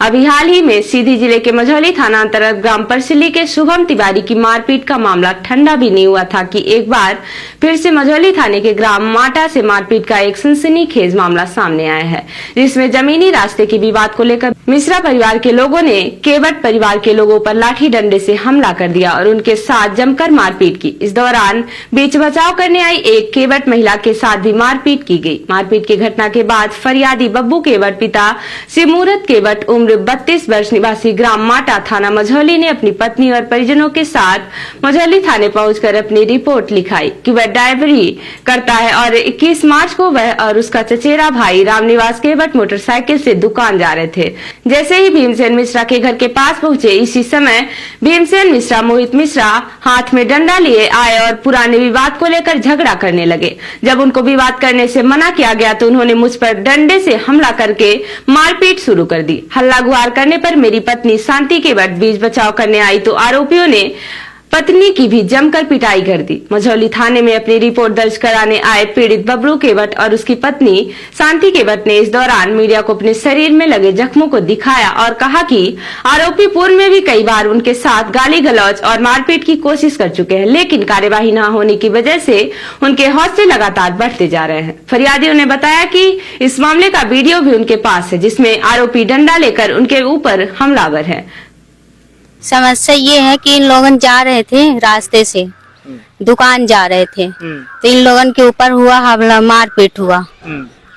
अभी हाल ही में सीधी जिले के मझौली थाना अंतर्गत ग्राम परसिली के शुभम तिवारी की मारपीट का मामला ठंडा भी नहीं हुआ था कि एक बार फिर से मझौली थाने के ग्राम माटा से मारपीट का एक सनसनीखेज मामला सामने आया है, जिसमें जमीनी रास्ते की विवाद को लेकर मिश्रा परिवार के लोगों ने केवट परिवार के लोगों पर लाठी डंडे से हमला कर दिया और उनके साथ जमकर मारपीट की। इस दौरान बीच बचाव करने आई एक केवट महिला के साथ भी मारपीट की गई। मारपीट की घटना के बाद फरियादी बब्बू केवट पिता सिमूरत केवट उम्र 32 वर्ष निवासी ग्राम माटा थाना मझौली ने अपनी पत्नी और परिजनों के साथ मझौली थाने पहुंचकर अपनी रिपोर्ट लिखाई कि वह ड्राइवरी करता है और 21 मार्च को वह और उसका चचेरा भाई रामनिवास केवट मोटरसाइकिल से दुकान जा रहे थे। जैसे ही भीमसेन मिश्रा के घर के पास पहुंचे, इसी समय भीमसेन मिश्रा मोहित मिश्रा हाथ में डंडा लिए आए और पुराने विवाद को लेकर झगड़ा करने लगे। जब उनको विवाद करने से मना किया गया तो उन्होंने मुझ पर डंडे से हमला करके मारपीट शुरू कर दी। हल्ला गुहार करने पर मेरी पत्नी शांति केवट बीच बचाव करने आई तो आरोपियों ने पत्नी की भी जमकर पिटाई कर दी। मझौली थाने में अपनी रिपोर्ट दर्ज कराने आए पीड़ित बब्बू केवट और उसकी पत्नी शांति केवट ने इस दौरान मीडिया को अपने शरीर में लगे जख्मों को दिखाया और कहा कि आरोपी पूर्व में भी कई बार उनके साथ गाली गलौज और मारपीट की कोशिश कर चुके हैं, लेकिन कार्यवाही न होने की वजह से उनके हौसले लगातार बढ़ते जा रहे हैं। फरियादियों ने बताया कि इस मामले का वीडियो भी उनके पास है, जिसमें आरोपी डंडा लेकर उनके ऊपर हमलावर है। समस्या ये है कि इन लोगन जा रहे थे रास्ते से, दुकान जा रहे थे, तो इन लोगन के ऊपर हुआ हमला, मारपीट हुआ।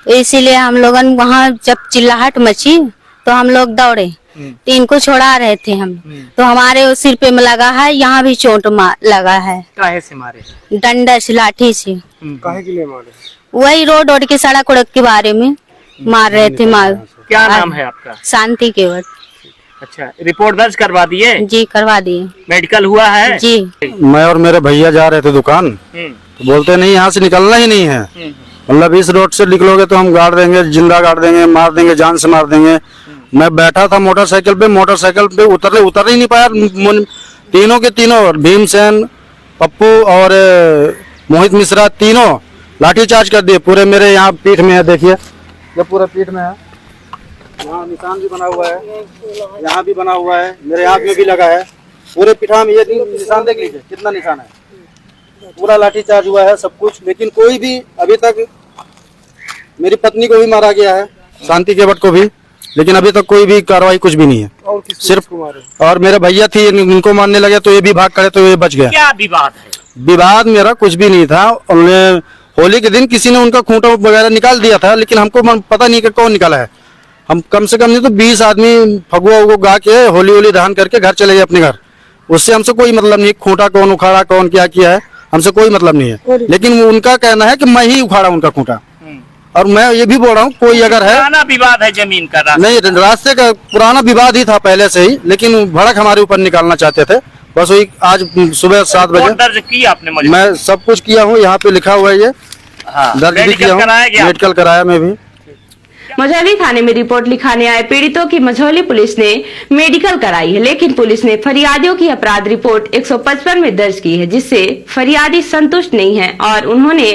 तो इसीलिए हम लोगन वहाँ जब चिल्लाहट मची तो हम लोग दौड़े, तो इनको छोड़ा रहे थे हम। तो हमारे सिर पे लगा है, यहाँ भी चोट लगा है। काहे से मारे? डंडा से, लाठी से। काहे के लिए मारे? वही रोड के सड़क उड़क के बारे में मार रहे थे। क्या नाम है आपका? शांति केवट। अच्छा, रिपोर्ट दर्ज करवा दिए? जी करवा दिए। मेडिकल हुआ है? जी। मैं और मेरे भैया जा रहे थे दुकान, तो बोलते नहीं यहाँ से निकलना ही नहीं है, मतलब इस रोड से निकलोगे तो हम गाड़ देंगे, जिंदा गाड़ देंगे, मार देंगे, जान से मार देंगे। मैं बैठा था मोटरसाइकिल पे उतर ही नहीं पाया। तीनों के तीनों, भीमसेन, पप्पू और मोहित मिश्रा, तीनों लाठीचार्ज कर दिए। पूरे मेरे यहाँ पीठ में है, देखिए ये पूरा पीठ में है, यहाँ निशान भी बना हुआ है, यहाँ भी बना हुआ है, मेरे हाथ में भी लगा है, पूरे पिठा में। ये निशान देख लीजिए कितना निशान है, पूरा लाठीचार्ज हुआ है सब कुछ। लेकिन कोई भी अभी तक, मेरी पत्नी को भी मारा गया है, शांति केवट को भी, लेकिन अभी तक कोई भी कार्रवाई कुछ भी नहीं है। सिर्फ और मेरे भैया थी, उनको मारने लगे तो ये भी भाग करे तो ये बच गया। क्या विवाद है? विवाद मेरा कुछ भी नहीं था। उन्होंने होली के दिन किसी ने उनका खूंटा वगैरह निकाल दिया था, लेकिन हमको पता नहीं कि कौन निकाला है। हम कम से कम नहीं तो 20 आदमी फगुआ उगो गा के होली दहन करके घर चले गए अपने घर। उससे हमसे कोई मतलब नहीं, खूंटा कौन उखाड़ा, कौन क्या किया है, हमसे कोई मतलब नहीं है। लेकिन उनका कहना है कि मैं ही उखाड़ा उनका खूंटा, और मैं ये भी बोल रहा हूँ कोई अगर है, पुराना विवाद है जमीन का? नहीं, रास्ते का पुराना विवाद ही था पहले से ही, लेकिन भड़क हमारे ऊपर निकालना चाहते थे। बस वही आज सुबह 7 बजे दर्ज किया आपने? मैं सब कुछ किया हूँ, यहाँ पे लिखा हुआ है, ये दर्ज भी किया हूँ, मेडिकल कराया मैं भी। मझौली थाने में रिपोर्ट लिखाने आए पीड़ितों की मझौली पुलिस ने मेडिकल कराई है, लेकिन पुलिस ने फरियादियों की अपराध रिपोर्ट 155 में दर्ज की है, जिससे फरियादी संतुष्ट नहीं है और उन्होंने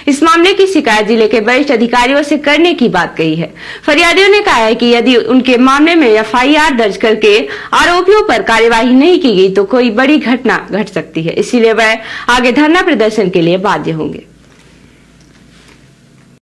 इस मामले की शिकायत जिले के वरिष्ठ अधिकारियों से करने की बात कही है। फरियादियों ने कहा है कि यदि उनके मामले में FIR दर्ज करके आरोपियों पर कार्यवाही नहीं की गई तो कोई बड़ी घटना घट सकती है, इसीलिए वह आगे धरना प्रदर्शन के लिए बाध्य होंगे।